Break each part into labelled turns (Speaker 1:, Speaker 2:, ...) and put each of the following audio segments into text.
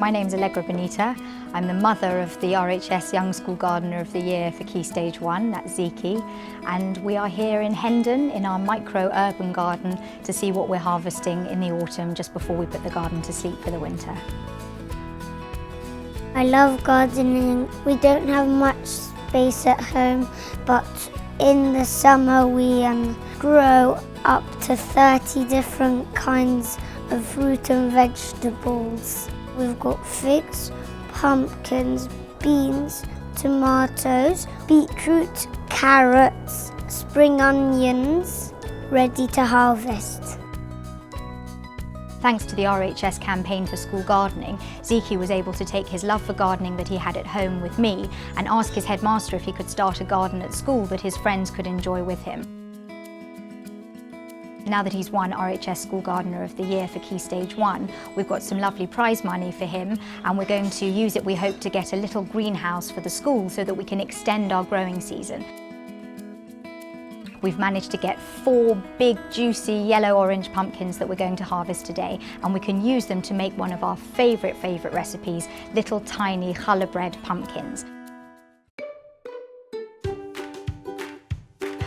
Speaker 1: My name's Allegra Benitah. I'm the mother of the RHS Young School Gardener of the Year for Key Stage 1, that's Zekey. And we are here in Hendon in our micro-urban garden to see what we're harvesting in the autumn just before we put the garden to sleep for the winter.
Speaker 2: I love gardening. We don't have much space at home, but in the summer we grow up to 30 different kinds of fruit and vegetables. We've got figs, pumpkins, beans, tomatoes, beetroot, carrots, spring onions, ready to harvest.
Speaker 1: Thanks to the RHS campaign for school gardening, Zekey was able to take his love for gardening that he had at home with me and ask his headmaster if he could start a garden at school that his friends could enjoy with him. Now that he's won RHS School Gardener of the Year for Key Stage 1, we've got some lovely prize money for him, and we're going to use it, we hope, to get a little greenhouse for the school so that we can extend our growing season. We've managed to get 4 big, juicy, yellow-orange pumpkins that we're going to harvest today, and we can use them to make one of our favourite recipes, little tiny challah bread pumpkins.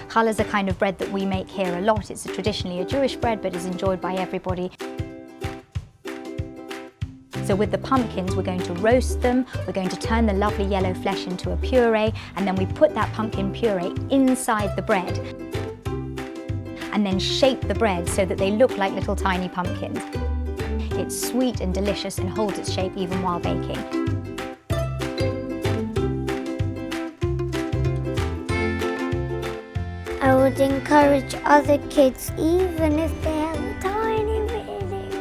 Speaker 1: Challah is a kind of bread that we make here a lot. It's traditionally a Jewish bread, but is enjoyed by everybody. So with the pumpkins, we're going to roast them, we're going to turn the lovely yellow flesh into a puree, and then we put that pumpkin puree inside the bread, and then shape the bread so that they look like little tiny pumpkins. It's sweet and delicious and holds its shape even while baking.
Speaker 2: I would encourage other kids, even if they have a tiny,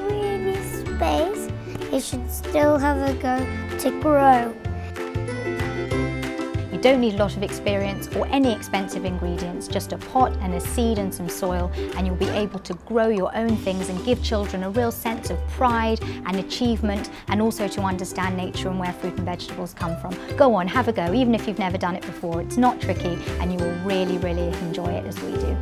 Speaker 2: really space, they should still have a go to grow.
Speaker 1: You don't need a lot of experience or any expensive ingredients, just a pot and a seed and some soil, and you'll be able to grow your own things and give children a real sense of pride and achievement, and also to understand nature and where fruit and vegetables come from. Go on, have a go, even if you've never done it before. It's not tricky, and you will really, really enjoy it as we do.